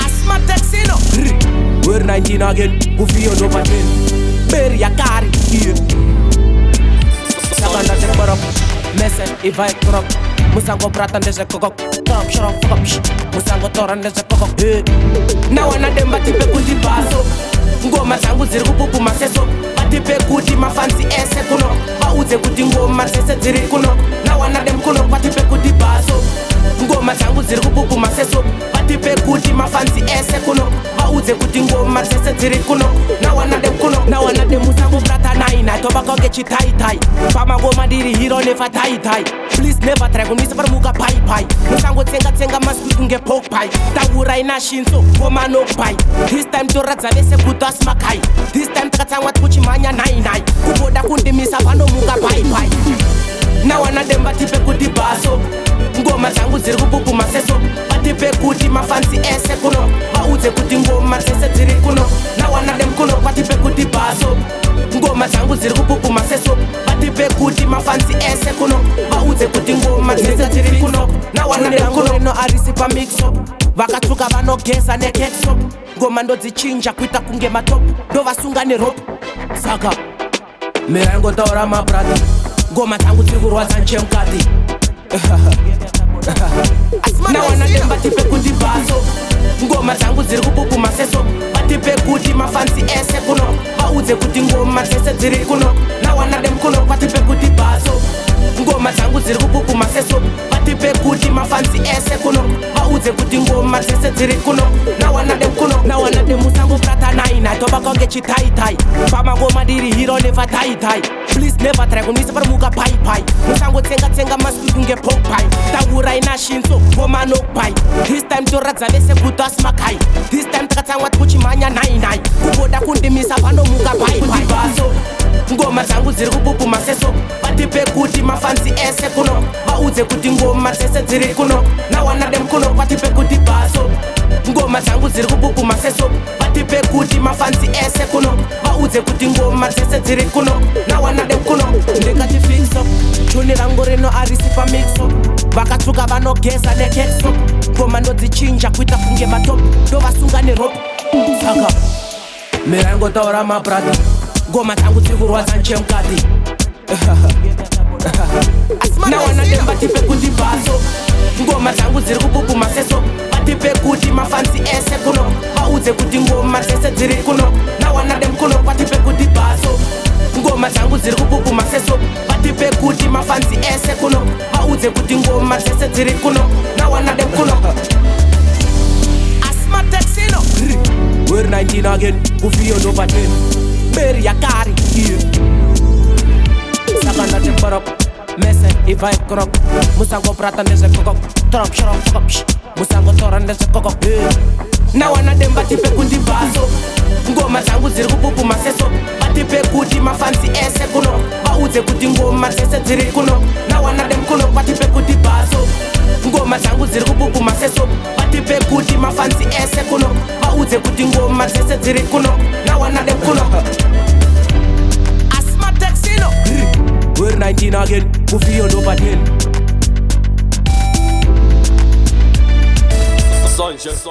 Asma Texino. We're 19 again, Kufio no patin. Bury a car here. Sakanda te barop, messe e vai crop. Musango pratan dese kokok, trop shrof fuck up. Musango toran dese kokok. Na wana dem batipe kuti baso. Ngoma zangu ziri kupupuma seso. Batipe kuti mafansi ese kuno. Bauze kuti ngoma sese ziri kuno. Na wana dem kuno batipe kuti baso. Ngoma zangu ziri kupupuma seso. Batipe kuti mafansi ese kuno. Bauze kuti ngoma sese ziri kuno. Na wana dem kuno. Na wana dem musango prata naina. Tobako gechi tai tai. Pama ngoma diri hero never tai tai. Please never try kunisa par muka pai pai. Musango tsenga masku kunge poke pai. Taura ina shinso ngoma no pai. This time to radzavese kutas makai. This time takatsangwa kuchimanya nai nai. Kuboda kundimisa pano muka pai pai. Na wana dem batipe kuti baso. Ngoma zangu ziri kupupuma seso. Batipe kuti mafansi ese kuno. Bauze kuti ngoma sese ziri kuno. Na wana dem kuno batipe kuti baso. Ngoma zangu ziri kupupuma seso. Batipe kuti mafansi ese kuno. Bauze kuti ngoma sese ziri kuno. Na wana dem kuno no arisi pa mix up. Vakatuka vanogeza nekexop. Ngoma ndodzichinja kuita kunge matop. Ndovasunga nerope. Saka mirango taura mabrati. Ngoma zangu ziri kurwadza nchemukati. Na wana dem batipe kuti baso. Ngoma zangu ziri kupupuma seso. Batipe kuti mafansi ese kuno. Bauze kuti ngoma sese ziri kuno. Na wana dem kuno batipe kuti baso. Ngoma zangu ziri kupupuma seso. Batipe kuti mafansi ese kuno. Bauze kuti ngoma sese ziri kuno. Na wana dem kuno. Na wana dem musango prata naina. Tobako gechi tai tai. Pama ngoma diri hero never tai tai. Please never try kunisa par muka pai pai. Musango tsenga masku kunge poke pai. Taura ina shinso ngoma no pai. This time to radzavese kutas makai. This time takatsangwa kuchimanya nai nai. Kuboda kundimisa pano muka pai pai. Baso ngoma zangu ziri kupupuma seso. Batipe kuti mafansi ese kuno. Bauze kuti ngoma sese ziri kuno. Na wana dem kuno batipe kuti baso. Ngoma zangu ziri kupupuma seso. Batipe kuti mafansi ese kuno. Bauze kuti ngoma sese ziri kuno. Na wana dem kuno ndekati fix up. Chuni rangu rino arisi pa mix up. Vakatuka vanogeza nekexop. Ngoma ndodzichinja kuita kunge matop. Ndovasunga nerope. Saka mirango taura mabrati. Ngoma zangu ziri kurwadza nchemukati. Na wana dem batipe kuti baso. Ngoma zangu ziri kupupuma seso. Batipe kuti mafansi ese kuno. Bauze kuti ngoma sese ziri kuno. Na wana dem kuno batipe kuti baso. Ngoma zangu ziri kupupuma seso. Batipe kuti mafansi ese kuno. Bauze kuti ngoma sese ziri kuno. Na wana dem kuno. Asma Texino. We're 19 again, Kufio no patin. Bury a car here. Sakanda te barop, messe e vai crop. Musango pratan dese kokok, trop shrof fuck up. Musango toran dese kokok. Na wana dem batipe kuti baso. Ngoma zangu ziri kupupuma seso. Batipe kuti mafansi ese kuno. Bauze kuti ngoma sese ziri kuno. Na wana dem kuno batipe kuti baso. Ngoma zangu ziri kupupuma seso. Batipe kuti mafansi ese kuno. Bauze kuti ngoma sese ziri kuno. Na wana dem kuno. Asma Texino. We're 19 again, Kufio no patin. Sanchez.